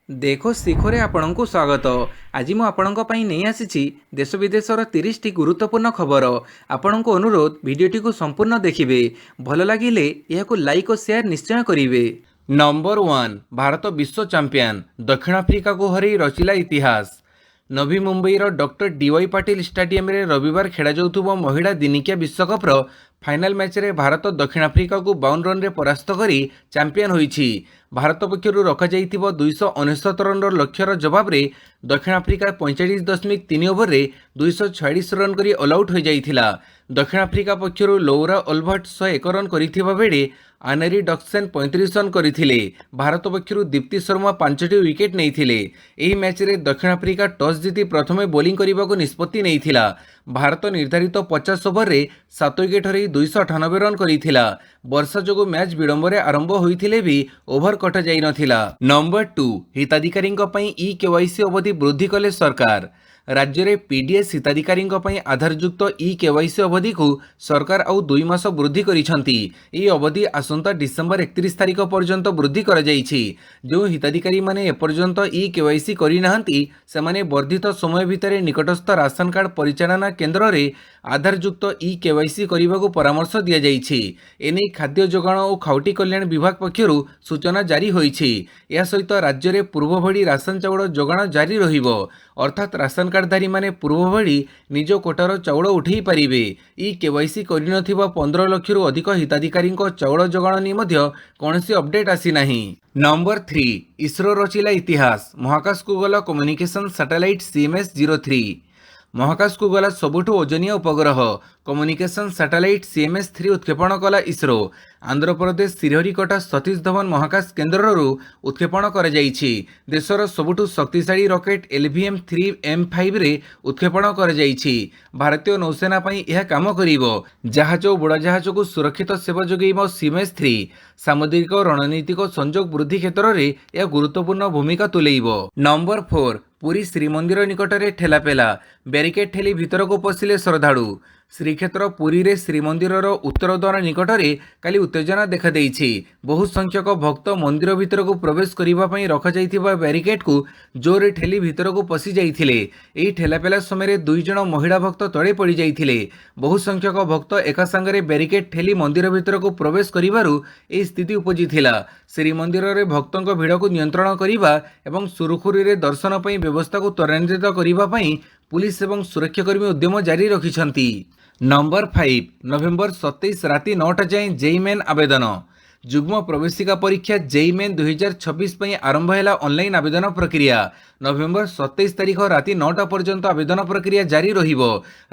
देखो ଶିଖରେ ଆପଣଙ୍କୁ ସ୍ୱାଗତ। ଆଜି ମୁଁ ଆପଣଙ୍କ ପାଇଁ ନେଇ ଆସିଛି ଦେଶ ବିଦେଶର 30ଟି ଗୁରୁତ୍ୱପୂର୍ଣ୍ଣ ଖବର। ଆପଣଙ୍କୁ ଅନୁରୋଧ ଭିଡ଼ିଓଟିକୁ ସମ୍ପୂର୍ଣ୍ଣ ଦେଖିବେ। ଭଲ ଲାଗିଲେ ଏହାକୁ ଲାଇକ୍ ଓ ସେୟାର ନିଶ୍ଚୟ କରିବେ। ନମ୍ବର 1 ଭାରତ ବିଶ୍ୱ ଚାମ୍ପିୟନ ଦକ୍ଷିଣ ଆଫ୍ରିକାକୁ ହରାଇ ରଚିଲା ଇତିହାସ। ନଭି ମୁମ୍ବାଇର ଡକ୍ଟର ଡିୱାଇ ପାଟିଲ ଷ୍ଟାଡିୟମରେ ରବିବାର ଖେଳାଯାଉଥିବା ମହିଳା ଦିନିକିଆ ବିଶ୍ୱକପ୍ର ଫାଇନାଲ ମ୍ୟାଚ୍ରେ ଭାରତ ଦକ୍ଷିଣ ଆଫ୍ରିକାକୁ 52 ରନ୍ରେ ପରାସ୍ତ କରି ଚାମ୍ପିୟନ ହୋଇଛି। ଭାରତ ପକ୍ଷରୁ ରଖାଯାଇଥିବା 299 ରନ୍ର ଲକ୍ଷ୍ୟର ଜବାବରେ ଦକ୍ଷିଣ ଆଫ୍ରିକା 45.3 ଓଭରରେ 246 ରନ୍ କରି ଅଲଆଉଟ୍ ହୋଇଯାଇଥିଲା। ଦକ୍ଷିଣ ଆଫ୍ରିକା ପକ୍ଷରୁ ଲୌରା ଓଲଭର୍ଟ 101 ରନ୍ କରିଥିବା ବେଳେ ଆନେରୀ ଡକ୍ସେନ୍ 35 ରନ୍ କରିଥିଲେ। ଭାରତ ପକ୍ଷରୁ ଦୀପ୍ତି ଶର୍ମା 5ଟି ୱିକେଟ୍ ନେଇଥିଲେ। ଏହି ମ୍ୟାଚ୍ରେ ଦକ୍ଷିଣ ଆଫ୍ରିକା ଟସ୍ ଜିତି ପ୍ରଥମେ ବୋଲିଂ କରିବାକୁ ନିଷ୍ପତ୍ତି ନେଇଥିଲା। ଭାରତ ନିର୍ଦ୍ଧାରିତ 50 ଓଭରରେ 7 ୱିକେଟ୍ ହରାଇ 298 ରନ୍ କରିଥିଲା। ବର୍ଷା ଯୋଗୁଁ ମ୍ୟାଚ୍ ବିଳମ୍ବରେ ଆରମ୍ଭ ହୋଇଥିଲେ ବି ଓଭର କଟାଯାଇନଥିଲା। ନମ୍ବର 2 ହିତାଧିକାରୀଙ୍କ ପାଇଁ ଇ-କେୱାଇସି ଅବଧି ବୃଦ୍ଧି କଲେ ସରକାର। ରାଜ୍ୟରେ ପିଡିଏସ୍ ହିତାଧିକାରୀଙ୍କ ପାଇଁ ଆଧାରଯୁକ୍ତ ଇ-କେୱାଇସି ଅବଧିକୁ ସରକାର ଆଉ 2 ମାସ ବୃଦ୍ଧି କରିଛନ୍ତି। ଏହି ଅବଧି ଆସନ୍ତା ଡିସେମ୍ବର 31 ତାରିଖ ପର୍ଯ୍ୟନ୍ତ ବୃଦ୍ଧି କରାଯାଇଛି। ଯେଉଁ ହିତାଧିକାରୀମାନେ ଏପର୍ଯ୍ୟନ୍ତ ଇ-କେୱାଇସି କରିନାହାନ୍ତି ସେମାନେ ବର୍ଦ୍ଧିତ ସମୟ ଭିତରେ ନିକଟସ୍ଥ ରାସନ କାର୍ଡ ପରିଚାଳନା କେନ୍ଦ୍ରରେ ଆଧାରଯୁକ୍ତ ଇ-କେୱାଇସି କରିବାକୁ ପରାମର୍ଶ ଦିଆଯାଇଛି। ଏନେଇ ଖାଦ୍ୟ ଯୋଗାଣ ଓ ଖାଉଟି କଲ୍ୟାଣ ବିଭାଗ ପକ୍ଷରୁ ସୂଚନା ଜାରି ହୋଇଛି। ଏହା ସହିତ ରାଜ୍ୟରେ ପୂର୍ବ ଭଳି ରାସନ ଚାଉଳ ଯୋଗାଣ ଜାରି ରହିବ। ଅର୍ଥାତ୍ ରାସନ କାର୍ଡଧାରୀମାନେ ପୂର୍ବ ଭଳି ନିଜ କୋଟାର ଚାଉଳ ଉଠାଇ ପାରିବେ। ଇ-କେୱାଇସି କରିନଥିବା 15 ଲକ୍ଷରୁ ଅଧିକ ହିତାଧିକାରୀଙ୍କ ଚାଉଳ ଯୋଗାଣ ନେଇ ମଧ୍ୟ କୌଣସି ଅପଡେଟ୍ ଆସିନାହିଁ। ନମ୍ବର 3 ଇସ୍ରୋ ରଚିଲା ଇତିହାସ। ମହାକାଶକୁ ଗଲା କମ୍ୟୁନିକେସନ ସାଟେଲାଇଟ୍ CMS-03। ମହାକାଶକୁ ଗଲା ସବୁଠୁ ଓଜନିଆ ଉପଗ୍ରହ କମ୍ୟୁନିକେସନ ସାଟେଲାଇଟ୍ CMS-3 ଉତ୍କ୍ଷେପଣ କଲା ଇସ୍ରୋ। ଆନ୍ଧ୍ରପ୍ରଦେଶ ଶ୍ରୀହରିକୋଟା ସତୀଶ ଧୱନ ମହାକାଶ କେନ୍ଦ୍ରରୁ ଉତ୍କ୍ଷେପଣ କରାଯାଇଛି। ଦେଶର ସବୁଠୁ ଶକ୍ତିଶାଳୀ ରକେଟ୍ LVM-3M5ରେ ଉତ୍କ୍ଷେପଣ କରାଯାଇଛି। ଭାରତୀୟ ନୌସେନା ପାଇଁ ଏହା କାମ କରିବ। ଜାହାଜ ଓ ବୁଡ଼ାଜାହାଜକୁ ସୁରକ୍ଷିତ ସେବା ଯୋଗାଇବ CMS-3। ସାମୁଦ୍ରିକ ରଣନୀତିକ ସଂଯୋଗ ବୃଦ୍ଧି କ୍ଷେତ୍ରରେ ଏହା ଗୁରୁତ୍ୱପୂର୍ଣ୍ଣ ଭୂମିକା ତୁଲାଇବ। ନମ୍ବର 4 ପୁରୀ ଶ୍ରୀମନ୍ଦିର ନିକଟରେ ଠେଲାପେଲା ବ୍ୟାରିକେଡ୍ ଠେଲି ଭିତରକୁ ପଶିଲେ ଶ୍ରଦ୍ଧାଳୁ। ଶ୍ରୀକ୍ଷେତ୍ର ପୁରୀରେ ଶ୍ରୀମନ୍ଦିରର ଉତ୍ତର ଦ୍ୱାର ନିକଟରେ କାଲି ଉତ୍ତେଜନା ଦେଖାଦେଇଛି। ବହୁ ସଂଖ୍ୟକ ଭକ୍ତ ମନ୍ଦିର ଭିତରକୁ ପ୍ରବେଶ କରିବା ପାଇଁ ରଖାଯାଇଥିବା ବ୍ୟାରିକେଡ୍କୁ ଜୋରରେ ଠେଲି ଭିତରକୁ ପଶି ଯାଇଥିଲେ। ଏହି ଠେଲାପେଲା ସମୟରେ 2 ଜଣ ମହିଳା ଭକ୍ତ ତଳେ ପଡ଼ିଯାଇଥିଲେ। ବହୁ ସଂଖ୍ୟକ ଭକ୍ତ ଏକା ସାଙ୍ଗରେ ବ୍ୟାରିକେଡ୍ ଠେଲି ମନ୍ଦିର ଭିତରକୁ ପ୍ରବେଶ କରିବାରୁ ଏହି ସ୍ଥିତି ଉପୁଜିଥିଲା। ଶ୍ରୀମନ୍ଦିରରେ ଭକ୍ତଙ୍କ ଭିଡ଼କୁ ନିୟନ୍ତ୍ରଣ କରିବା ଏବଂ ସୁରୁଖୁରୁରେ ଦର୍ଶନ ପାଇଁ ବ୍ୟବସ୍ଥାକୁ ତ୍ୱରାନ୍ୱିତ କରିବା ପାଇଁ ପୁଲିସ ଏବଂ ସୁରକ୍ଷାକର୍ମୀ ଉଦ୍ୟମ ଜାରି ରଖିଛନ୍ତି। ନମ୍ବର 5 ନଭେମ୍ବର 27 ରାତି 9ଟା ଯାଏଁ ଜେଇଇ ମେନ୍ ଆବେଦନ। ଯୁଗ୍ମ ପ୍ରବେଶିକା ପରୀକ୍ଷା ଜେଇଇ ମେନ୍ 2026 ପାଇଁ ଆରମ୍ଭ ହେଲା ଅନଲାଇନ୍ ଆବେଦନ ପ୍ରକ୍ରିୟା। ନଭେମ୍ବର 27 ତାରିଖ ରାତି 9ଟା ପର୍ଯ୍ୟନ୍ତ ଆବେଦନ ପ୍ରକ୍ରିୟା ଜାରି ରହିବ।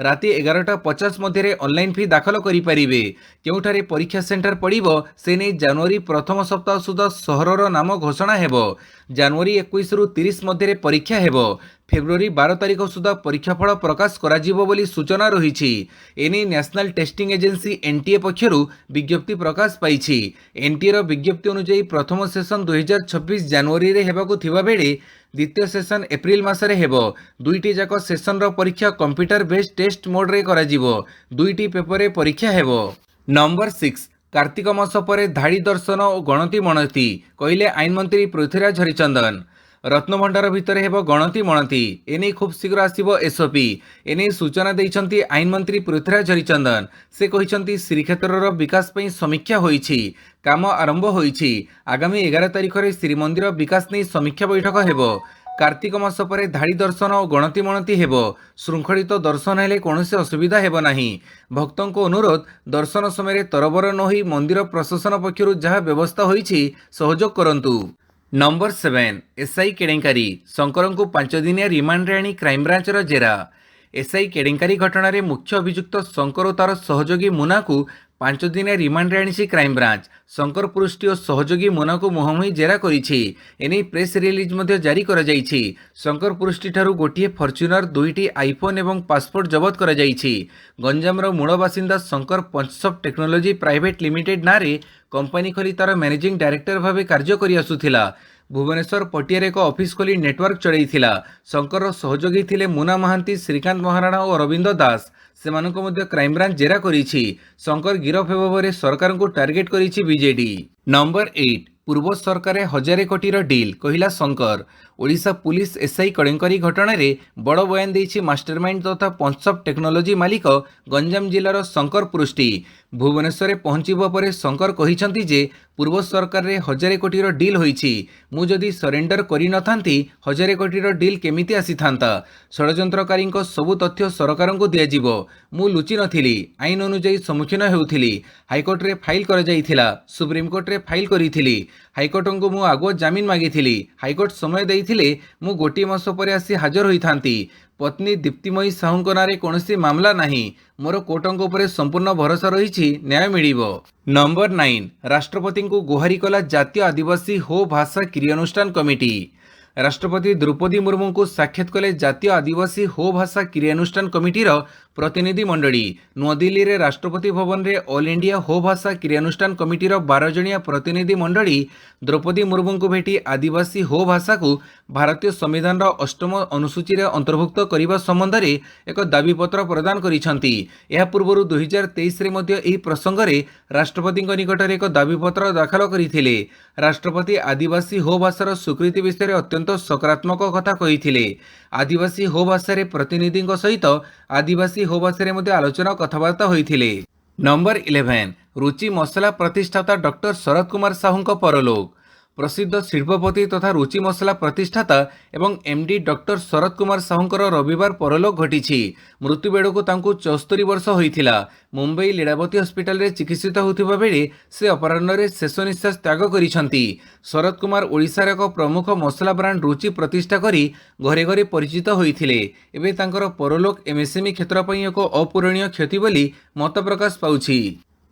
ରାତି 11:50 ମଧ୍ୟରେ ଅନଲାଇନ୍ ଫି ଦାଖଲ କରିପାରିବେ। କେଉଁଠାରେ ପରୀକ୍ଷା ସେଣ୍ଟର ପଡ଼ିବ ସେ ନେଇ ଜାନୁଆରୀ ପ୍ରଥମ ସପ୍ତାହ ସୁଦ୍ଧା ସହରର ନାମ ଘୋଷଣା ହେବ। ଜାନୁଆରୀ 21ରୁ 30 ମଧ୍ୟରେ ପରୀକ୍ଷା ହେବ। ଫେବୃଆରୀ 12 ତାରିଖ ସୁଦ୍ଧା ପରୀକ୍ଷାଫଳ ପ୍ରକାଶ କରାଯିବ ବୋଲି ସୂଚନା ରହିଛି। ଏନେଇ ନ୍ୟାସନାଲ ଟେଷ୍ଟିଂ ଏଜେନ୍ସି NTA ପକ୍ଷରୁ ବିଜ୍ଞପ୍ତି ପ୍ରକାଶ ପାଇଛି। NTAର ବିଜ୍ଞପ୍ତି ଅନୁଯାୟୀ ପ୍ରଥମ ସେସନ 2026 ଜାନୁଆରୀରେ ହେବାକୁ ଥିବା ବେଳେ ଦ୍ୱିତୀୟ ସେସନ ଏପ୍ରିଲ ମାସରେ ହେବ। ଦୁଇଟି ଯାକ ସେସନର ପରୀକ୍ଷା କମ୍ପ୍ୟୁଟର ବେସ୍ଡ ଟେଷ୍ଟ ମୋଡରେ କରାଯିବ। 2ଟି ପେପରରେ ପରୀକ୍ଷା ହେବ। ନମ୍ବର 6 କାର୍ତ୍ତିକ ମାସ ପରେ ଧାଡ଼ି ଦର୍ଶନ ଓ ଗଣତି ମଣତି କହିଲେ ଆଇନମନ୍ତ୍ରୀ ପୃଥ୍ୱୀରାଜ ହରିଚନ୍ଦନ। ରତ୍ନଭଣ୍ଡାର ଭିତରେ ହେବ ଗଣତି ମଣତି। ଏନେଇ ଖୁବ୍ ଶୀଘ୍ର ଆସିବ SOP। ଏନେଇ ସୂଚନା ଦେଇଛନ୍ତି ଆଇନମନ୍ତ୍ରୀ ପୃଥ୍ୱୀରାଜ ହରିଚନ୍ଦନ। ସେ କହିଛନ୍ତି ଶ୍ରୀକ୍ଷେତ୍ରର ବିକାଶ ପାଇଁ ସମୀକ୍ଷା ହୋଇଛି। କାମ ଆରମ୍ଭ ହୋଇଛି। ଆଗାମୀ 11 ତାରିଖରେ ଶ୍ରୀମନ୍ଦିର ବିକାଶ ନେଇ ସମୀକ୍ଷା ବୈଠକ ହେବ। କାର୍ତ୍ତିକ ମାସ ପରେ ଧାଡ଼ି ଦର୍ଶନ ଓ ଗଣତି ମଣତି ହେବ। ଶୃଙ୍ଖଳିତ ଦର୍ଶନ ହେଲେ କୌଣସି ଅସୁବିଧା ହେବ ନାହିଁ। ଭକ୍ତଙ୍କ ଅନୁରୋଧ ଦର୍ଶନ ସମୟରେ ତରବର ନ ହୋଇ ମନ୍ଦିର ପ୍ରଶାସନ ପକ୍ଷରୁ ଯାହା ବ୍ୟବସ୍ଥା ହୋଇଛି ସହଯୋଗ କରନ୍ତୁ। ନମ୍ବର 7 SI କେଳେଙ୍କାରୀ ଶଙ୍କରଙ୍କୁ 5 ଦିନିଆ ରିମାଣ୍ଡରେ ଆଣି କ୍ରାଇମବ୍ରାଞ୍ଚର ଜେରା। SI କେଳେଙ୍କାରୀ ଘଟଣାରେ ମୁଖ୍ୟ ଅଭିଯୁକ୍ତ ଶଙ୍କର ଓ ତାର ସହଯୋଗୀ ମୁନାକୁ 5 ଦିନିଆ ରିମାଣ୍ଡରେ ଆଣିଛି କ୍ରାଇମବ୍ରାଞ୍ଚ। ଶଙ୍କର ପୃଷ୍ଟି ଓ ସହଯୋଗୀ ମୁନାକୁ ମୁହାଁମୁହିଁ ଜେରା କରିଛି। ଏନେଇ ପ୍ରେସ୍ ରିଲିଜ୍ ମଧ୍ୟ ଜାରି କରାଯାଇଛି। ଶଙ୍କର ପୃଷ୍ଟିଠାରୁ ଗୋଟିଏ ଫର୍ଚ୍ୟୁନର 2ଟି ଆଇଫୋନ୍ ଏବଂ ପାସପୋର୍ଟ ଜବତ କରାଯାଇଛି। ଗଞ୍ଜାମର ମୂଳ ବାସିନ୍ଦା ଶଙ୍କର ପଞ୍ଚସପ୍ ଟେକ୍ନୋଲୋଜି ପ୍ରାଇଭେଟ୍ ଲିମିଟେଡ୍ ନାଁରେ କମ୍ପାନୀ ଖୋଲି ତାର ମ୍ୟାନେଜିଂ ଡାଇରେକ୍ଟର ଭାବେ କାର୍ଯ୍ୟ କରିଆସୁଥିଲା। ଭୁବନେଶ୍ୱର ପଟିଆରେ ଏକ ଅଫିସ୍ ଖୋଲି ନେଟୱାର୍କ ଚଳାଇଥିଲା। ଶଙ୍କରର ସହଯୋଗୀ ଥିଲେ ମୁନା ମହାନ୍ତି, ଶ୍ରୀକାନ୍ତ ମହାରାଣା ଓ ଅରବିନ୍ଦ ଦାସ। ସେମାନଙ୍କୁ ମଧ୍ୟ କ୍ରାଇମବ୍ରାଞ୍ଚ ଜେରା କରିଛି। ଶଙ୍କର ଗିରଫ ହେବା ପରେ ସରକାରଙ୍କୁ ଟାର୍ଗେଟ କରିଛି ବିଜେଡି। ନମ୍ବର 8 ପୂର୍ବ ସରକାରରେ ହଜାରେ କୋଟିର ଡିଲ୍ କହିଲା ଶଙ୍କର। ଓଡ଼ିଶା ପୁଲିସ ଏସ୍ଆଇ କଳେଙ୍କରୀ ଘଟଣାରେ ବଡ଼ ବୟାନ ଦେଇଛି ମାଷ୍ଟରମାଇଣ୍ଡ ତଥା ପଂସପ୍ ଟେକ୍ନୋଲୋଜି ମାଲିକ ଗଞ୍ଜାମ ଜିଲ୍ଲାର ଶଙ୍କର ପୃଷ୍ଟି। ଭୁବନେଶ୍ୱରରେ ପହଞ୍ଚିବା ପରେ ଶଙ୍କର କହିଛନ୍ତି ଯେ ପୂର୍ବ ସରକାରରେ ହଜାରେ କୋଟିର ଡିଲ୍ ହୋଇଛି। ମୁଁ ଯଦି ସରେଣ୍ଡର କରିନଥାନ୍ତି ହଜାରେ କୋଟିର ଡିଲ୍ କେମିତି ଆସିଥାନ୍ତା? ଷଡ଼ଯନ୍ତ୍ରକାରୀଙ୍କ ସବୁ ତଥ୍ୟ ସରକାରଙ୍କୁ ଦିଆଯିବ। ମୁଁ ଲୁଚି ନଥିଲି, ଆଇନ ଅନୁଯାୟୀ ସମ୍ମୁଖୀନ ହେଉଥିଲି। ହାଇକୋର୍ଟରେ ଫାଇଲ୍ କରାଯାଇଥିଲା, ସୁପ୍ରିମକୋର୍ଟରେ ଫାଇଲ୍ କରିଥିଲି। ହାଇକୋର୍ଟଙ୍କୁ ମୁଁ ଆଗୁଆ ଜାମିନ ମାଗିଥିଲି। ହାଇକୋର୍ଟ ସମୟ ଦେଇଥିଲେ ମୁଁ ଗୋଟିଏ ମାସ ପରେ ଆସି ହାଜର ହୋଇଥାନ୍ତି। ପତ୍ନୀ ଦୀପ୍ତିମୟୀ ସାହୁଙ୍କ ନାଁରେ କୌଣସି ମାମଲା ନାହିଁ। ମୋର କୋର୍ଟଙ୍କ ଉପରେ ସମ୍ପୂର୍ଣ୍ଣ ଭରସା ରହିଛି, ନ୍ୟାୟ ମିଳିବ। ନମ୍ବର 9, ରାଷ୍ଟ୍ରପତିଙ୍କୁ ଗୁହାରି କଲା ଜାତୀୟ ଆଦିବାସୀ ହୋ ଭାଷା କ୍ରିୟାନୁଷ୍ଠାନ କମିଟି। ରାଷ୍ଟ୍ରପତି ଦ୍ରୌପଦୀ ମୁର୍ମୁଙ୍କୁ ସାକ୍ଷାତ କଲେ ଜାତୀୟ ଆଦିବାସୀ ହୋ ଭାଷା କ୍ରିୟାନୁଷ୍ଠାନ କମିଟିର ପ୍ରତିନିଧି ମଣ୍ଡଳୀ। ନୂଆଦିଲ୍ଲୀରେ ରାଷ୍ଟ୍ରପତି ଭବନରେ ଅଲ୍ ଇଣ୍ଡିଆ ହୋ ଭାଷା କ୍ରିୟାନୁଷ୍ଠାନ କମିଟିର 12 ଜଣିଆ ପ୍ରତିନିଧି ମଣ୍ଡଳୀ ଦ୍ରୌପଦୀ ମୁର୍ମୁଙ୍କୁ ଭେଟି ଆଦିବାସୀ ହୋ ଭାଷାକୁ ଭାରତୀୟ ସମ୍ବିଧାନର 8ମ ଅନୁସୂଚୀରେ ଅନ୍ତର୍ଭୁକ୍ତ କରିବା ସମ୍ବନ୍ଧରେ ଏକ ଦାବିପତ୍ର ପ୍ରଦାନ କରିଛନ୍ତି। ଏହା ପୂର୍ବରୁ 2023ରେ ମଧ୍ୟ ଏହି ପ୍ରସଙ୍ଗରେ ରାଷ୍ଟ୍ରପତିଙ୍କ ନିକଟରେ ଏକ ଦାବିପତ୍ର ଦାଖଲ କରିଥିଲେ। ରାଷ୍ଟ୍ରପତି ଆଦିବାସୀ ହୋ ଭାଷାର ସ୍ୱୀକୃତି ବିଷୟରେ ଅତ୍ୟନ୍ତ ସକାରାତ୍ମକ କଥା କହିଥିଲେ। ଆଦିବାସୀ ହୋ ଭାଷାରେ ପ୍ରତିନିଧିଙ୍କ ସହିତ ଆଦିବାସୀ ହୋ ଭାଷାରେ ମଧ୍ୟ ଆଲୋଚନା କଥାବାର୍ତ୍ତା ହୋଇଥିଲେ। ନମ୍ବର 11, ରୁଚି ମସଲା ପ୍ରତିଷ୍ଠାତା ଡକ୍ଟର ଶରତ କୁମାର ସାହୁଙ୍କ ପରଲୋକ। ପ୍ରସିଦ୍ଧ ଶିଳ୍ପପତି ତଥା ରୁଚି ମସଲା ପ୍ରତିଷ୍ଠାତା ଏବଂ ଏମ୍ଡି ଡକ୍ଟର ଶରତ କୁମାର ସାହୁଙ୍କର ରବିବାର ପରଲୋକ ଘଟିଛି। ମୃତ୍ୟୁ ବେଳକୁ ତାଙ୍କୁ 74 ବର୍ଷ ହୋଇଥିଲା। ମୁମ୍ବାଇ ଲୀଳାବତୀ ହସ୍ପିଟାଲରେ ଚିକିତ୍ସିତ ହେଉଥିବା ବେଳେ ସେ ଅପରାହ୍ନରେ ଶେଷ ନିଶ୍ୱାସ ତ୍ୟାଗ କରିଛନ୍ତି। ଶରତ କୁମାର ଓଡ଼ିଶାର ଏକ ପ୍ରମୁଖ ମସଲା ବ୍ରାଣ୍ଡ ରୁଚି ପ୍ରତିଷ୍ଠା କରି ଘରେ ଘରେ ପରିଚିତ ହୋଇଥିଲେ। ଏବେ ତାଙ୍କର ପରଲୋକ ଏମ୍ଏସ୍ଏମ୍ଇ କ୍ଷେତ୍ର ପାଇଁ ଏକ ଅପୂରଣୀୟ କ୍ଷତି ବୋଲି ମତ ପ୍ରକାଶ ପାଉଛି।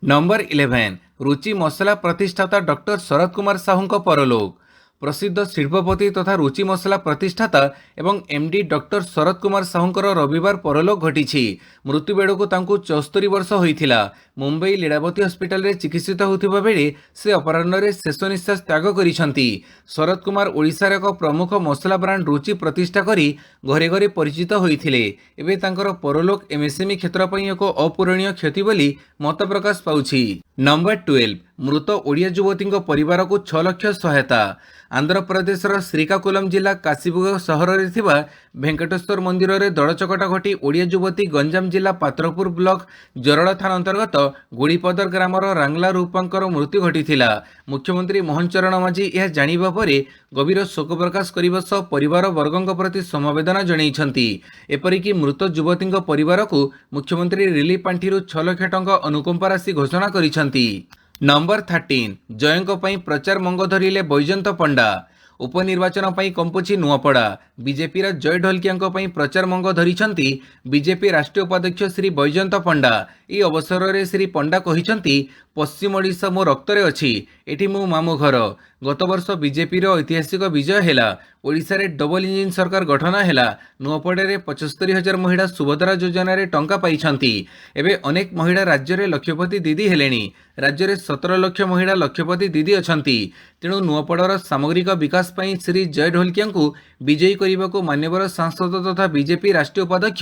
ନମ୍ବର 11, ରୁଚି ମସଲା ପ୍ରତିଷ୍ଠାତା ଡକ୍ଟର ଶରତ କୁମାର ସାହୁଙ୍କ ପରଲୋକ। ପ୍ରସିଦ୍ଧ ଶିଳ୍ପପତି ତଥା ରୁଚି ମସଲା ପ୍ରତିଷ୍ଠାତା ଏବଂ ଏମ୍ଡି ଡକ୍ଟର ଶରତ କୁମାର ସାହୁଙ୍କର ରବିବାର ପରଲୋକ ଘଟିଛି। ମୃତ୍ୟୁ ବେଳକୁ ତାଙ୍କୁ 74 ବର୍ଷ ହୋଇଥିଲା। ମୁମ୍ବାଇ ଲୀଳାବତୀ ହସ୍ପିଟାଲରେ ଚିକିତ୍ସିତ ହେଉଥିବା ବେଳେ ସେ ଅପରାହ୍ନରେ ଶେଷ ନିଶ୍ୱାସ ତ୍ୟାଗ କରିଛନ୍ତି। ଶରତ କୁମାର ଓଡ଼ିଶାର ଏକ ପ୍ରମୁଖ ମସଲା ବ୍ରାଣ୍ଡ ରୁଚି ପ୍ରତିଷ୍ଠା କରି ଘରେ ଘରେ ପରିଚିତ ହୋଇଥିଲେ। ଏବେ ତାଙ୍କର ପରଲୋକ ଏମ୍ଏସ୍ଏମ୍ଇ କ୍ଷେତ୍ର ପାଇଁ ଏକ ଅପୂରଣୀୟ କ୍ଷତି ବୋଲି ମତ ପ୍ରକାଶ ପାଉଛି। ନମ୍ବର 12, ମୃତ ଓଡ଼ିଆ ଯୁବତୀଙ୍କ ପରିବାରକୁ 6 ଲକ୍ଷ ସହାୟତା। ଆନ୍ଧ୍ରପ୍ରଦେଶର ଶ୍ରୀକାକୁଲମ ଜିଲ୍ଲା କାଶୀବୁଗ ସହରରେ ଥିବା ଭେଙ୍କଟେଶ୍ୱର ମନ୍ଦିରରେ ଦଳଚକଟା ଘଟି ଓଡ଼ିଆ ଯୁବତୀ ଗଞ୍ଜାମ ଜିଲ୍ଲା ପାତ୍ରପୁର ବ୍ଲକ ଜରଳା ଥାନା ଅନ୍ତର୍ଗତ ଗୁଡ଼ିପଦର ଗ୍ରାମର ରାଙ୍ଗଲା ରୂପାଙ୍କର ମୃତ୍ୟୁ ଘଟିଥିଲା। ମୁଖ୍ୟମନ୍ତ୍ରୀ ମୋହନ ଚରଣ ମାଝୀ ଏହା ଜାଣିବା ପରେ ଗଭୀର ଶୋକ ପ୍ରକାଶ କରିବା ସହ ପରିବାର ବର୍ଗଙ୍କ ପ୍ରତି ସମବେଦନା ଜଣାଇଛନ୍ତି। ଏପରିକି ମୃତ ଯୁବତୀଙ୍କ ପରିବାରକୁ ମୁଖ୍ୟମନ୍ତ୍ରୀ ରିଲିଫ ପାଣ୍ଠିରୁ 6 ଲକ୍ଷ ଟଙ୍କା ଅନୁକମ୍ପା ରାଶି ଘୋଷଣା କରିଛନ୍ତି। ନମ୍ବର 13, ଜୟଙ୍କ ପାଇଁ ପ୍ରଚାର ମଙ୍ଗ ଧରିଲେ ବୈଜୟନ୍ତ ପଣ୍ଡା। ଉପନିର୍ବାଚନ ପାଇଁ କମ୍ପୁଛି ନୂଆପଡ଼ା। ବିଜେପିର ଜୟ ଢୋଲକିଆଙ୍କ ପାଇଁ ପ୍ରଚାର ମଙ୍ଗ ଧରିଛନ୍ତି ବିଜେପି ରାଷ୍ଟ୍ରୀୟ ଉପାଧ୍ୟକ୍ଷ ଶ୍ରୀ ବୈଜୟନ୍ତ ପଣ୍ଡା। ଏହି ଅବସରରେ ଶ୍ରୀ ପଣ୍ଡା କହିଛନ୍ତି, ପଶ୍ଚିମ ଓଡ଼ିଶା ମୋ ରକ୍ତରେ ଅଛି, ଏଠି ମୋ ମାମୁଁ ଘର। ଗତବର୍ଷ ବିଜେପିର ଐତିହାସିକ ବିଜୟ ହେଲା। ଓଡ଼ିଶାରେ ଡବଲ ଇଞ୍ଜିନ ସରକାର ଗଠନ ହେଲା। ନୂଆପଡ଼ାରେ 75,000 ମହିଳା ସୁଭଦ୍ରା ଯୋଜନାରେ ଟଙ୍କା ପାଇଛନ୍ତି। ଏବେ ଅନେକ ମହିଳା ରାଜ୍ୟରେ ଲକ୍ଷପତି ଦିଦି ହେଲେଣି। ରାଜ୍ୟରେ 17 ଲକ୍ଷ ମହିଳା ଲକ୍ଷପତି ଦିଦି ଅଛନ୍ତି। ତେଣୁ ନୂଆପଡ଼ାର ସାମଗ୍ରିକ ବିକାଶ ପାଇଁ ଶ୍ରୀ ଜୟ ଢୋଲକିଆଙ୍କୁ ବିଜୟୀ କରିବାକୁ ମାନ୍ୟବର ସାଂସଦ ତଥା ବିଜେପି ରାଷ୍ଟ୍ରୀୟ ଉପାଧ୍ୟକ୍ଷ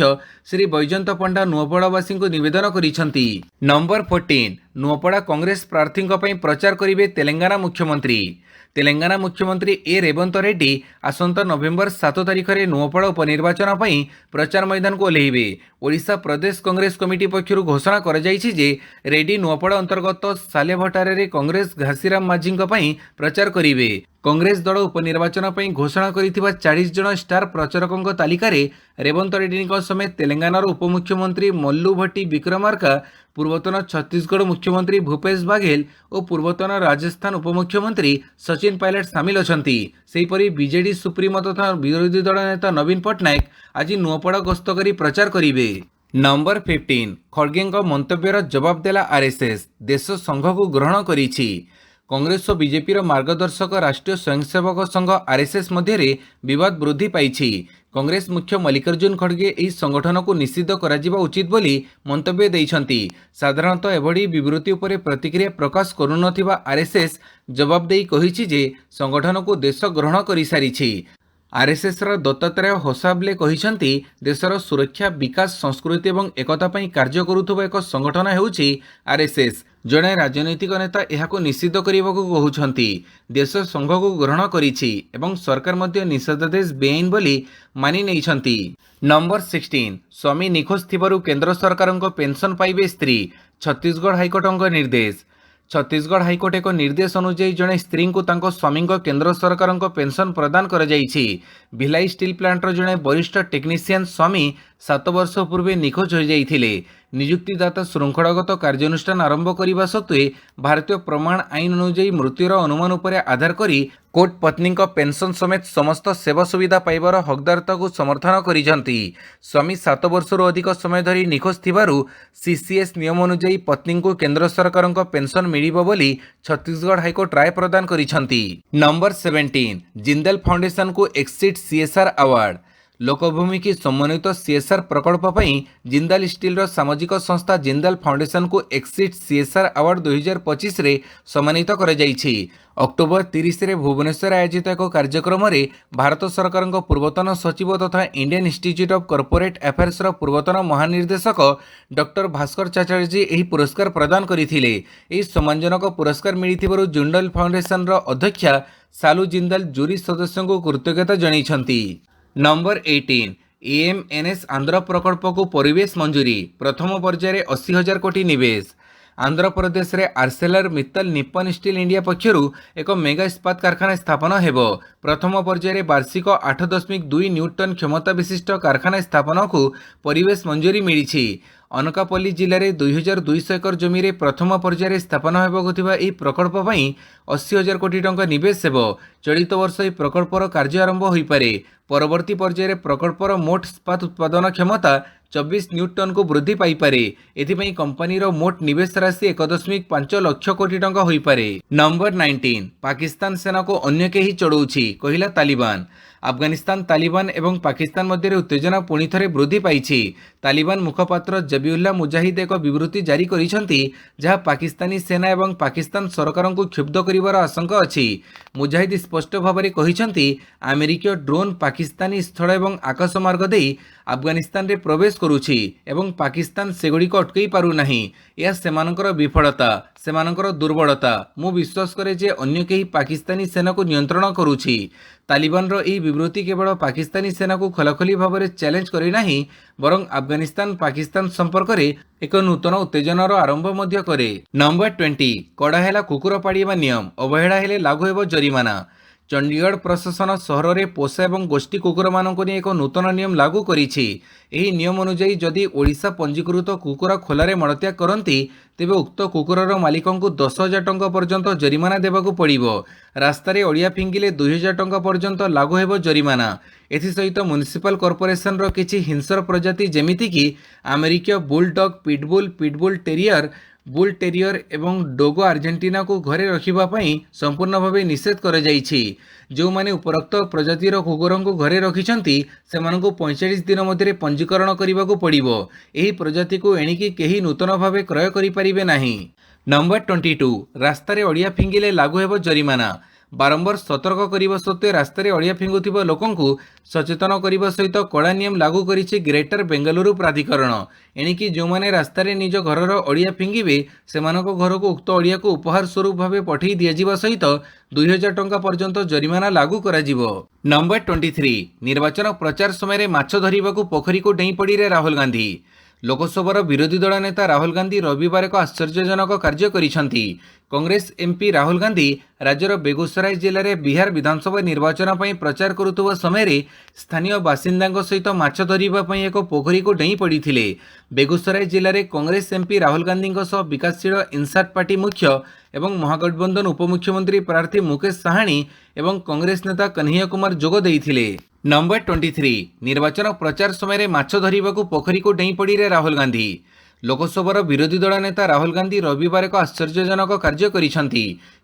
ଶ୍ରୀ ବୈଜୟନ୍ତ ପଣ୍ଡା ନୂଆପଡ଼ାବାସୀଙ୍କୁ ନିବେଦନ କରିଛନ୍ତି। ନମ୍ବର 14, ନୂଆପଡ଼ା କଂଗ୍ରେସ ପ୍ରାର୍ଥୀଙ୍କ ପାଇଁ ପ୍ରଚାର କରିବେ ତେଲେଙ୍ଗାନା ମୁଖ୍ୟମନ୍ତ୍ରୀ। ତେଲେଙ୍ଗାନା ମୁଖ୍ୟମନ୍ତ୍ରୀ ଏ ରେବନ୍ତ ରେଡ୍ଡି ଆସନ୍ତା ନଭେମ୍ବର 7 ତାରିଖରେ ନୂଆପଡ଼ା ଉପନିର୍ବାଚନ ପାଇଁ ପ୍ରଚାର ମଇଦାନକୁ ଓହ୍ଲାଇବେ। ଓଡ଼ିଶା ପ୍ରଦେଶ କଂଗ୍ରେସ କମିଟି ପକ୍ଷରୁ ଘୋଷଣା କରାଯାଇଛି ଯେ ରେଡ୍ଡି ନୂଆପଡ଼ା ଅନ୍ତର୍ଗତ ସାଲେଭଟାରେ କଂଗ୍ରେସ ଘାସିରାମ ମାଝୀଙ୍କ ପାଇଁ ପ୍ରଚାର କରିବେ। କଂଗ୍ରେସ ଦଳ ଉପନିର୍ବାଚନ ପାଇଁ ଘୋଷଣା କରିଥିବା 40 ଜଣ ଷ୍ଟାର ପ୍ରଚାରକଙ୍କ ତାଲିକାରେ ରେବନ୍ତ ରେଡ୍ଡିଙ୍କ ସମେତ ତେଲେଙ୍ଗାନାର ଉପମୁଖ୍ୟମନ୍ତ୍ରୀ ମଲ୍ଲୁ ଭଟ୍ଟି ବିକ୍ରମାର୍କା, ପୂର୍ବତନ ଛତିଶଗଡ଼ ମୁଖ୍ୟମନ୍ତ୍ରୀ ଭୂପେଶ ବାଘେଲ ଓ ପୂର୍ବତନ ରାଜସ୍ଥାନ ଉପମୁଖ୍ୟମନ୍ତ୍ରୀ ସଚିନ ପାଇଲଟ ସାମିଲ ଅଛନ୍ତି। ସେହିପରି ବିଜେଡି ସୁପ୍ରିମୋ ତଥା ବିରୋଧୀ ଦଳ ନେତା ନବୀନ ପଟ୍ଟନାୟକ ଆଜି ନୂଆପଡ଼ା ଗସ୍ତ କରି ପ୍ରଚାର କରିବେ। ନମ୍ବର 15, ଖଡଗେଙ୍କ ମନ୍ତବ୍ୟର ଜବାବ ଦେଲା ଆର୍ଏସ୍ଏସ୍। ଦେଶ ସଂଘକୁ ଗ୍ରହଣ କରିଛି। କଂଗ୍ରେସ ଓ ବିଜେପିର ମାର୍ଗଦର୍ଶକ ରାଷ୍ଟ୍ରୀୟ ସ୍ୱୟଂସେବକ ସଂଘ ଆର୍ଏସ୍ଏସ୍ ମଧ୍ୟରେ ବିବାଦ ବୃଦ୍ଧି ପାଇଛି। କଂଗ୍ରେସ ମୁଖ୍ୟ ମଲ୍ଲିକାର୍ଜୁନ ଖଡଗେ ଏହି ସଂଗଠନକୁ ନିଷିଦ୍ଧ କରାଯିବା ଉଚିତ ବୋଲି ମନ୍ତବ୍ୟ ଦେଇଛନ୍ତି। ସାଧାରଣତଃ ଏଭଳି ବିବୃତ୍ତି ଉପରେ ପ୍ରତିକ୍ରିୟା ପ୍ରକାଶ କରୁନଥିବା ଆର୍ଏସ୍ଏସ୍ ଜବାବ ଦେଇ କହିଛି ଯେ ସଂଗଠନକୁ ଦେଶ ଗ୍ରହଣ କରିସାରିଛି। आरएसएस ର ଦତ୍ତାତ୍ରେୟ ହୋସାବଲେ କହିଛନ୍ତି ଦେଶର ସୁରକ୍ଷା ବିକାଶ ସଂସ୍କୃତି ଏବଂ ଏକତା ପାଇଁ କାର୍ଯ୍ୟ କରୁଥିବା ଏକ ସଂଗଠନ ହେଉଛି ଆରଏସଏସ୍। ଜଣେ ରାଜନୈତିକ ନେତା ଏହାକୁ ନିଷିଦ୍ଧ କରିବାକୁ କହୁଛନ୍ତି। ଦେଶ ସଂଘକୁ ଗ୍ରହଣ କରିଛି ଏବଂ ସରକାର ମଧ୍ୟ ନିଷେଧାଦେଶ ବେଆଇନ ବୋଲି ମାନି ନେଇଛନ୍ତି। ନମ୍ବର 16 ସ୍ୱାମୀ ନିଖୋଜ ଥିବାରୁ କେନ୍ଦ୍ର ସରକାରଙ୍କ ପେନସନ ପାଇବେ ସ୍ତ୍ରୀ, ଛତିଶଗଡ଼ ହାଇକୋର୍ଟଙ୍କ ନିର୍ଦ୍ଦେଶ। ଛତିଶଗଡ଼ ହାଇକୋର୍ଟ ଏକ ନିର୍ଦ୍ଦେଶ ଅନୁଯାୟୀ ଜଣେ ସ୍ତ୍ରୀଙ୍କୁ ତାଙ୍କ ସ୍ୱାମୀଙ୍କ କେନ୍ଦ୍ର ସରକାରଙ୍କ ପେନସନ ପ୍ରଦାନ କରାଯାଇଛି। ଭିଲାଇ ଷ୍ଟିଲ୍ ପ୍ଲାଣ୍ଟର ଜଣେ ବରିଷ୍ଠ ଟେକ୍ନିସିଆନ ସ୍ୱାମୀ 7 ବର୍ଷ ପୂର୍ବେ ନିଖୋଜ ହୋଇଯାଇଥିଲେ। ନିଯୁକ୍ତିଦାତା ଶୃଙ୍ଖଳାଗତ କାର୍ଯ୍ୟାନୁଷ୍ଠାନ ଆରମ୍ଭ କରିବା ସତ୍ତ୍ୱେ ଭାରତୀୟ ପ୍ରମାଣ ଆଇନ ଅନୁଯାୟୀ ମୃତ୍ୟୁର ଅନୁମାନ ଉପରେ ଆଧାର କରି କୋର୍ଟ ପତ୍ନୀଙ୍କ ପେନସନ ସମେତ ସମସ୍ତ ସେବା ସୁବିଧା ପାଇବାର ହକଦାରତାକୁ ସମର୍ଥନ କରିଛନ୍ତି। ସ୍ୱାମୀ 7 ବର୍ଷରୁ ଅଧିକ ସମୟ ଧରି ନିଖୋଜ ଥିବାରୁ ସିସିଏସ୍ ନିୟମ ଅନୁଯାୟୀ ପତ୍ନୀଙ୍କୁ କେନ୍ଦ୍ର ସରକାରଙ୍କ ପେନସନ ମିଳିବ ବୋଲି ଛତିଶଗଡ଼ ହାଇକୋର୍ଟ ରାୟ ପ୍ରଦାନ କରିଛନ୍ତି। ନମ୍ବର 17 ଜିନ୍ଦଲ ଫାଉଣ୍ଡେସନକୁ ଏକ୍ସିଟ୍ ସିଏସ୍ଆର୍ ଆୱାର୍ଡ। ଲୋକଭୂମି ସମନ୍ୱିତ ସିଏସ୍ଆର୍ ପ୍ରକଳ୍ପ ପାଇଁ ଜିନ୍ଦାଲ ଷ୍ଟିଲ୍ର ସାମାଜିକ ସଂସ୍ଥା ଜିନ୍ଦଲ ଫାଉଣ୍ଡେସନକୁ ଏକ୍ସିଟ୍ ସିଏସ୍ଆର୍ ଆୱାର୍ଡ 2025ରେ ସମ୍ମାନିତ କରାଯାଇଛି। ଅକ୍ଟୋବର 30ରେ ଭୁବନେଶ୍ୱରରେ ଆୟୋଜିତ ଏକ କାର୍ଯ୍ୟକ୍ରମରେ ଭାରତ ସରକାରଙ୍କ ପୂର୍ବତନ ସଚିବ ତଥା ଇଣ୍ଡିଆନ୍ ଇନଷ୍ଟିଚ୍ୟୁଟ୍ ଅଫ୍ କର୍ପୋରେଟ୍ ଆଫେୟାର୍ସର ପୂର୍ବତନ ମହାନିର୍ଦ୍ଦେଶକ ଡକ୍ଟର ଭାସ୍କର ଚାଟାର୍ଜୀ ଏହି ପୁରସ୍କାର ପ୍ରଦାନ କରିଥିଲେ। ଏହି ସମ୍ମାନଜନକ ପୁରସ୍କାର ମିଳିଥିବାରୁ ଜିନ୍ଦଲ ଫାଉଣ୍ଡେସନର ଅଧ୍ୟକ୍ଷା ସାଲୁ ଜିନ୍ଦଲ ଜୁରି ସଦସ୍ୟଙ୍କୁ କୃତଜ୍ଞତା ଜଣାଇଛନ୍ତି। ନମ୍ବର 18 ଏଏମ୍ଏନ୍ଏସ୍ ଆନ୍ଧ୍ର ପ୍ରକଳ୍ପକୁ ପରିବେଶ ମଞ୍ଜୁରୀ। ପ୍ରଥମ ପର୍ଯ୍ୟାୟରେ 80,000 କୋଟି ନିବେଶ। ଆନ୍ଧ୍ରପ୍ରଦେଶରେ Arcelor Mittal Nippon steel India ପକ୍ଷରୁ ଏକ ମେଗା ଇସ୍ପାତ କାରଖାନା ସ୍ଥାପନ ହେବ। ପ୍ରଥମ ପର୍ଯ୍ୟାୟରେ ବାର୍ଷିକ 8.2 ନ୍ୟୁଟନ କ୍ଷମତା ବିଶିଷ୍ଟ କାରଖାନା ସ୍ଥାପନକୁ ପରିବେଶ ମଞ୍ଜୁରୀ ମିଳିଛି। ଅନକାପଲ୍ଲୀ ଜିଲ୍ଲାରେ 2,200 ଏକର ଜମିରେ ପ୍ରଥମ ପର୍ଯ୍ୟାୟରେ ସ୍ଥାପନ ହେବାକୁ ଥିବା ଏହି ପ୍ରକଳ୍ପ ପାଇଁ 80,000 କୋଟି ଟଙ୍କା ନିବେଶ ହେବ। ଚଳିତ ବର୍ଷ ଏହି ପ୍ରକଳ୍ପର କାର୍ଯ୍ୟ ଆରମ୍ଭ ହୋଇପାରେ। ପରବର୍ତ୍ତୀ ପର୍ଯ୍ୟାୟରେ ପ୍ରକଳ୍ପର ମୋଟ ଇସ୍ପାତ ଉତ୍ପାଦନ କ୍ଷମତା 24 ନ୍ୟୁଟନକୁ ବୃଦ୍ଧି ପାଇପାରେ। ଏଥିପାଇଁ କମ୍ପାନୀର ମୋଟ ନିବେଶ ରାଶି 1.5 ଲକ୍ଷ କୋଟି ଟଙ୍କା ହୋଇପାରେ। ନମ୍ବର 19 ପାକିସ୍ତାନ ସେନାକୁ ଅନ୍ୟ କେହି ଚଢ଼ଉଛି କହିଲା ତାଲିବାନ। ଆଫଗାନିସ୍ତାନ ତାଲିବାନ ଏବଂ ପାକିସ୍ତାନ ମଧ୍ୟରେ ଉତ୍ତେଜନା ପୁଣି ଥରେ ବୃଦ୍ଧି ପାଇଛି। ତାଲିବାନ ମୁଖପାତ୍ର ଜବିଉଲ୍ଲା ମୁଜାହିଦ ଏକ ବିବୃତ୍ତି ଜାରି କରିଛନ୍ତି ଯାହା ପାକିସ୍ତାନୀ ସେନା ଏବଂ ପାକିସ୍ତାନ ସରକାରଙ୍କୁ କ୍ଷୁବ୍ଧ କରିବାର ଆଶଙ୍କା ଅଛି। ମୁଜାହିଦ ସ୍ପଷ୍ଟ ଭାବରେ କହିଛନ୍ତି ଆମେରିକୀୟ ଡ୍ରୋନ୍ ପାକିସ୍ତାନୀ ସ୍ଥଳ ଏବଂ ଆକାଶ ମାର୍ଗ ଦେଇ ଆଫଗାନିସ୍ତାନରେ ପ୍ରବେଶ କରୁଛି ଏବଂ ପାକିସ୍ତାନ ସେଗୁଡ଼ିକ ଅଟକାଇ ପାରୁନାହିଁ। ଏହା ସେମାନଙ୍କର ବିଫଳତା, ସେମାନଙ୍କର ଦୁର୍ବଳତା। ମୁଁ ବିଶ୍ୱାସ କରେ ଯେ ଅନ୍ୟ କେହି ପାକିସ୍ତାନୀ ସେନାକୁ ନିୟନ୍ତ୍ରଣ କରୁଛି। ତାଲିବାନର ଏହି ବିବୃତ୍ତି କେବଳ ପାକିସ୍ତାନୀ ସେନାକୁ ଖୋଲାଖୋଲି ଭାବରେ ଚ୍ୟାଲେଞ୍ଜ କରିନାହିଁ ବରଂ ଆଫଗାନିସ୍ତାନ ପାକିସ୍ତାନ ସମ୍ପର୍କରେ ଏକ ନୂତନ ଉତ୍ତେଜନାର ଆରମ୍ଭ ମଧ୍ୟ କରେ। ନମ୍ବର 20 କଡ଼ା ହେଲା କୁକୁର ପାଳିବା ନିୟମ, ଅବହେଳା ହେଲେ ଲାଗୁ ହେବ ଜରିମାନା। ଚଣ୍ଡିଗଡ଼ ପ୍ରଶାସନ ସହରରେ ପୋଷା ଏବଂ ଗୋଷ୍ଠୀ କୁକୁରମାନଙ୍କୁ ନେଇ ଏକ ନୂତନ ନିୟମ ଲାଗୁ କରିଛି। ଏହି ନିୟମ ଅନୁଯାୟୀ ଯଦି ଓଡ଼ିଶା ପଞ୍ଜୀକୃତ କୁକୁର ଖୋଲାରେ ମଳତ୍ୟାଗ କରନ୍ତି ତେବେ ଉକ୍ତ କୁକୁରର ମାଲିକଙ୍କୁ 10,000 ଟଙ୍କା ପର୍ଯ୍ୟନ୍ତ ଜରିମାନା ଦେବାକୁ ପଡ଼ିବ। ରାସ୍ତାରେ ଅଳିଆ ଫିଙ୍ଗିଲେ 2,000 ଟଙ୍କା ପର୍ଯ୍ୟନ୍ତ ଲାଗୁ ହେବ ଜରିମାନା। ଏଥିସହିତ ମ୍ୟୁନିସିପାଲ କର୍ପୋରେସନର କିଛି ହିଂସ୍ର ପ୍ରଜାତି ଯେମିତିକି ଆମେରିକୀୟ ବୁଲଡଗ୍, ପିଟବୁଲ୍ ଟେରିୟର, ବୁଲ୍ ଟେରିୟର ଏବଂ ଡୋଗୋ ଆର୍ଜେଣ୍ଟିନାକୁ ଘରେ ରଖିବା ପାଇଁ ସମ୍ପୂର୍ଣ୍ଣ ଭାବେ ନିଷେଧ କରାଯାଇଛି। ଯେଉଁମାନେ ଉପରୋକ୍ତ ପ୍ରଜାତିର କୁକୁରଙ୍କୁ ଘରେ ରଖିଛନ୍ତି ସେମାନଙ୍କୁ 45 ଦିନ ମଧ୍ୟରେ ପଞ୍ଜୀକରଣ କରିବାକୁ ପଡ଼ିବ। ଏହି ପ୍ରଜାତିକୁ ଏଣିକି କେହି ନୂତନ ଭାବେ କ୍ରୟ କରିପାରିବେ ନାହିଁ। ନମ୍ବର 22 ରାସ୍ତାରେ ଅଳିଆ ଫିଙ୍ଗିଲେ ଲାଗୁ ହେବ ଜରିମାନା। ବାରମ୍ବାର ସତର୍କ କରିବା ସତ୍ତ୍ୱେ ରାସ୍ତାରେ ଅଳିଆ ଫିଙ୍ଗୁଥିବା ଲୋକଙ୍କୁ ସଚେତନ କରିବା ସହିତ କଡ଼ା ନିୟମ ଲାଗୁ କରିଛି ଗ୍ରେଟର ବେଙ୍ଗାଲୁରୁ ପ୍ରାଧିକରଣ। ଏଣିକି ଯେଉଁମାନେ ରାସ୍ତାରେ ନିଜ ଘରର ଅଳିଆ ଫିଙ୍ଗିବେ ସେମାନଙ୍କ ଘରକୁ ଉକ୍ତ ଅଳିଆକୁ ଉପହାର ସ୍ୱରୂପ ଭାବେ ପଠାଇ ଦିଆଯିବା ସହିତ 2,000 ଟଙ୍କା ପର୍ଯ୍ୟନ୍ତ ଜରିମାନା ଲାଗୁ କରାଯିବ। ନମ୍ବର 23 ନିର୍ବାଚନ ପ୍ରଚାର ସମୟରେ ମାଛ ଧରିବାକୁ ପୋଖରୀକୁ ଡେଇଁ ପଡ଼ିଲେ ରାହୁଲ ଗାନ୍ଧୀ। ଲୋକସଭାର ବିରୋଧୀ ଦଳ ନେତା ରାହୁଲ ଗାନ୍ଧୀ ରବିବାର ଏକ ଆଶ୍ଚର୍ଯ୍ୟଜନକ କାର୍ଯ୍ୟ କରିଛନ୍ତି। କଂଗ୍ରେସ ଏମ୍ପି ରାହୁଲ ଗାନ୍ଧୀ ରାଜ୍ୟର ବେଗୁସରାଇ ଜିଲ୍ଲାରେ ବିହାର ବିଧାନସଭା ନିର୍ବାଚନ ପାଇଁ ପ୍ରଚାର କରୁଥିବା ସମୟରେ ସ୍ଥାନୀୟ ବାସିନ୍ଦାଙ୍କ ସହିତ ମାଛ ଧରିବା ପାଇଁ ଏକ ପୋଖରୀକୁ ଡେଇଁ ପଡ଼ିଥିଲେ। ବେଗୁସରାଇ ଜିଲ୍ଲାରେ କଂଗ୍ରେସ ଏମ୍ପି ରାହୁଲ ଗାନ୍ଧୀଙ୍କ ସହ ବିକାଶଶୀଳ ଇନସାଟ୍ ପାର୍ଟି ମୁଖ୍ୟ ଏବଂ ମହାଗଠବନ୍ଧନ ଉପମୁଖ୍ୟମନ୍ତ୍ରୀ ପ୍ରାର୍ଥୀ ମୁକେଶ ସାହାଣୀ ଏବଂ କଂଗ୍ରେସ ନେତା କହ୍ନୈୟା କୁମାର ଯୋଗ ଦେଇଥିଲେ। ନମ୍ବର 23 ନିର୍ବାଚନ ପ୍ରଚାର ସମୟରେ ମାଛ ଧରିବାକୁ ପୋଖରୀକୁ ଡେଇଁ ପଡ଼ିଲେ ରାହୁଲ ଗାନ୍ଧୀ। लोकसभार विरोधी दल नेता राहुल गांधी रविवार एक आश्चर्यजनक कार्य करिसेंती।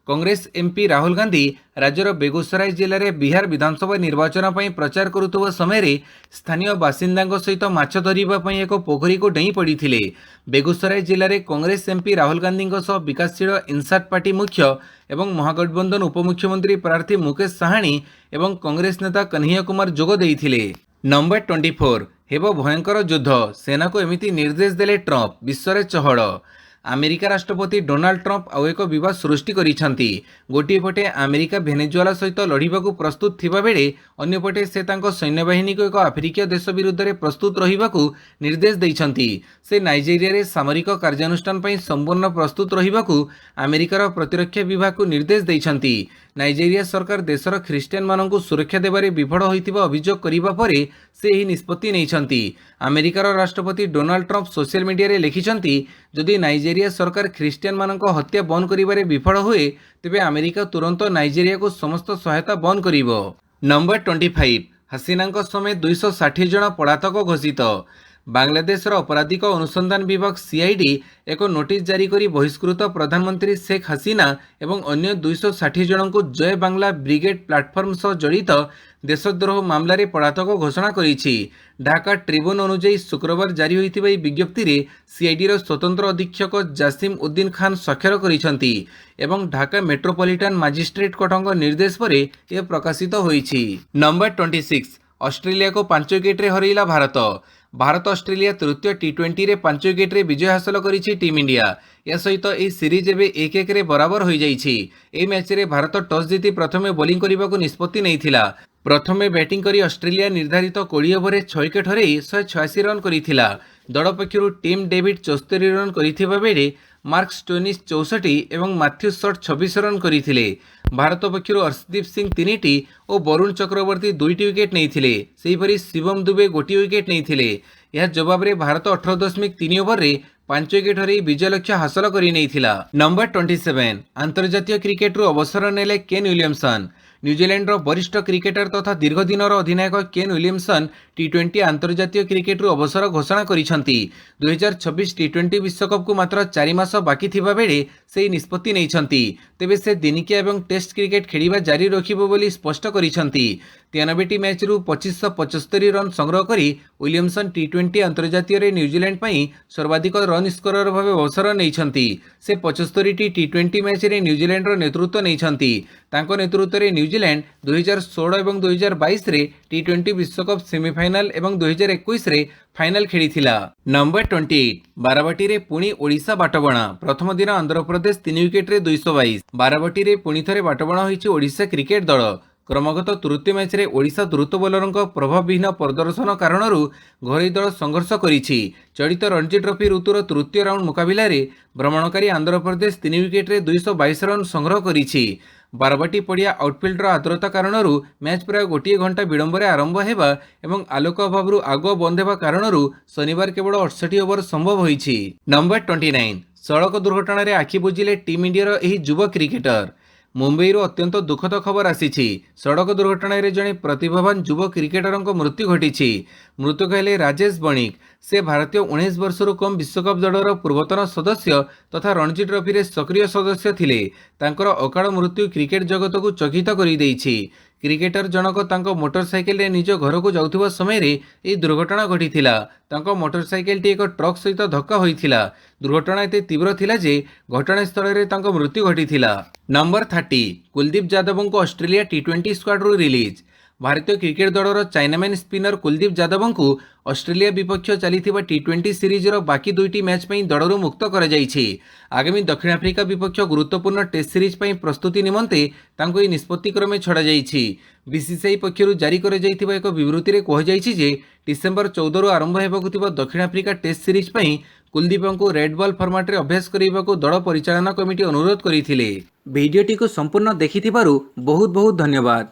कांग्रेस एमपी राहुल गांधी राज्यर बेगूसराय जिले में बिहार विधानसभा निर्वाचन पर प्रचार करुवा समय स्थानीय बासिंदा सहित माछ धरने एक पोखरी को डेई पड़ते। बेगूसराय जिले में कांग्रेस एमपी राहुल गांधी विकासशील इंसाट पार्टी मुख्य एवं महागठबंधन उपमुख्यमंत्री प्रार्थी मुकेश साहानी एवं कांग्रेस नेता कन्हैया कुमार जोग देइथिले। नंबर 24 हेब भयंकर युद्ध, सेना को एमिति निर्देश देले ट्रंप, विश्व चहल। अमेरिका राष्ट्रपति डोनाल्ड ट्रंप आउ एक विवाद सृष्टि करिसेंती। गोटे पटे अमेरिका भेनेजुएला सहित लड़िबाकू प्रस्तुत थिबा बेले अन्यपटे से तांको सैन्यबाहिनी को एक आफ्रिकीय देश विरुद्ध रे प्रस्तुत रहिबाकू निर्देश दैछंती। से नाइजेरिया रे सामरिक कार्यानुष्ठान पई संपूर्ण प्रस्तुत रहिबाकू अमेरिकार प्रतिरक्षा विभाग को निर्देश दैछंती। नाइजेरिया सरकार देशर ख्रिस्टियान मानकू सुरक्षा देबारे विफल होइतिबा अभियोग करिबा परे से एही निष्पत्ति नैछंती। अमेरिकार राष्ट्रपति डोनाल्ड ट्रंप सोशल मीडिया रे लिखिछंती, जदि नाइजेरिया सरकार ख्रिस्टियान मानक हत्या बंद करिबारे विफल हुए तेबे अमेरिका तुरंत नाइजेरिया को समस्त सहायता बंद करिवो। नंबर 25 हसीना समेत 260 जन पलातक घोषित। बांग्लादेश अपराधिक अनुसंधान विभाग सीआईडी एक नोटिस जारी करी बहिष्कृत प्रधानमंत्री शेख हसीना एवं अन्य 260 जन को जय बांग्ला ब्रिगेड प्लाटफर्म सह जड़ित देशद्रोह मामला रे पलातक घोषणा करिछि। ढाका ट्रिब्यून अनुଯାयी शुक्रवार जारी होइतिबा विज्ञप्ति रे सीआईडी रो स्वतंत्र अधीक्षक जासिम उद्दीन खान स्वाक्षर करिसेंती एवं ढाका मेट्रोपॉलिटन मजिस्ट्रेट कोर्टक निर्देश पर यह प्रकाशित होइछि। नंबर 26 ऑस्ट्रेलिया को 5 विकेट रे हरैला भारत। भारत ऑस्ट्रेलिया तृतीय टी20 रे 5 विकेट रे विजय हासिल करिछि टीम इंडिया। या सहित ए सीरीज एबे 1-1 रे बराबर हो जाइछि। ए मैच रे भारत टॉस जीति प्रथमे बोलिंग करने निष्पत्ति नैथिला। प्रथमे बैटिंग करी ऑस्ट्रेलिया निर्धारित 20 ओवर 6 विकेट हरै 186 रन करिथिला। दल पक्षरु टीम डेविड 74 रन करिथिबा बेले मार्क स्टोनिस 64 एवं मैथ्यू शॉर्ट 26 रन करथिले। भारत पक्षरु अर्शदीप सिंह 3टी और वरुण चक्रवर्ती 2टी विकेट नैथिले। सेहिपरि शिवम दुबे 1 विकेट नैथिले। यह जवाब रे भारत 18.3 ओवर रे 5 विकेट हरै विजय लक्ष्य हासिल करि नैथिला। नंबर 27 अंतर्जातीय क्रिकेट रु अवसर नेले केन विलियमसन। न्यूजीलैंड वरिष्ठ क्रिकेटर तथा दीर्घ दिनर अधिनायक केन विलियमसन टी20 अंतर्जातीय क्रिकेट रु अवसर घोषणा करिसेंती। 2026 टी20 विश्वकप को मात्र 4 मास बाकी थिबा बेले से निष्पत्ति नैछंती। तेबे से दिनिकिया एवं टेस्ट क्रिकेट खेलिबा जारी रखिबो बोली स्पष्ट करिसेंती। 93टी मैच रु 2575 रन संग्रह करी विलियमसन टी20 अंतर्जातीय रे न्यूजीलैंड पई सर्वाधिक रन स्कोरर भावे अवसर नैछंती। से 75टी टी20 मैच रे न्यूजीलैंड रो नेतृत्व नैछंती। तांको नेतृत्व रे न्यूजीलैंड 2016 एवं 2022 रे टी20 विश्वकप सेमीफाइनल एवं 2021 रे फाइनल खेलिथिला। नंबर 28 बाराबाटी रे पुणी ओडिशा बाटबणा। प्रथम दिन आंध्र प्रदेश 3 विकेट रे 222। बाराबाटी रे पुणी थरे बाटबणा होइछि ओडिशा क्रिकेट दल। क्रमगत तृतीय मैच रे ओडिशा द्रुत बोलरଙ୍କ प्रभावहीन प्रदर्शन कारणरू घरोई दल संघर्ष करिछि। चलित रणजी ट्रॉफी ऋतुर तृतीय राउंड मुकाबिला रे भ्रमणकारी आंध्र प्रदेश 3 विकेट रे 222 रन संग्रह करिछि। बारबाटी पड़िया आउटफिल्डर आर्द्रता कारणरू मैच प्राय 1 घंटा विलंब आरंभ हेबा एवं आलोक अभाव आगुआ बंद हेबा कारणरू शनिवार केवल 68 ओवर संभव होइछि। नंबर 29 सड़क दुर्घटना रे आखि बुझिले टीम इंडिया रो एही युवा क्रिकेटर। मुंबई रो अत्यंत दुखद खबर आसीछि। सड़क दुर्घटना रे जणे प्रतिभावान युवा क्रिकेटर मृत्यु घटिछि। मृतक हेले राजेश बणिक। से भारतीय 19 वर्षर कम विश्वकप दलर पूर्वतन सदस्य तथा रणजी ट्रॉफी रे सक्रिय सदस्य थिले। तांकर अकाल मृत्यु क्रिकेट जगत को चकित करि देइछि। क्रिकेटर जनक तांको मोटरसाइकेल रे निज घर को जाउथिबा समय रे ए दुर्घटना घटिथिला। तांको मोटरसाइकेल टी एक ट्रक सहित धक्का होइथिला। दुर्घटना एते तीव्र थिला जे घटनास्थल रे तांको मृत्यु घटिथिला। नंबर 30 कुलदीप यादव को ऑस्ट्रेलिया टी20 स्क्वाड रु रिलीज। भारतीय क्रिकेट दलर चाइनामैन स्पिनर कुलदीप यादव को ऑस्ट्रेलिया विपक्ष चली टी20 सीरीज बाकी 2टी मैच दलरू मुक्त कर आगामी दक्षिण आफ्रिका विपक्ष गुरुत्वपूर्ण टेस्ट सीरीज प्रस्तुति निमंते तांको ई निष्पत्ति क्रमे छड़ा जाइछि। बीसीसीआई पक्षरु जारी कर जाइथिबा एक विवृत्ति रे कहि जे डिसेंबर 14 रु आरंभ हेबाकु थिबा दक्षिण आफ्रिका टेस्ट सीरीज कुलदीप को रेड बॉल फॉर्मेट रे अभ्यास करने दल परिचालना कमिटी अनुरोध करथिले। वीडियोटी को संपूर्ण देखिथिबारु बहुत बहुत धन्यवाद।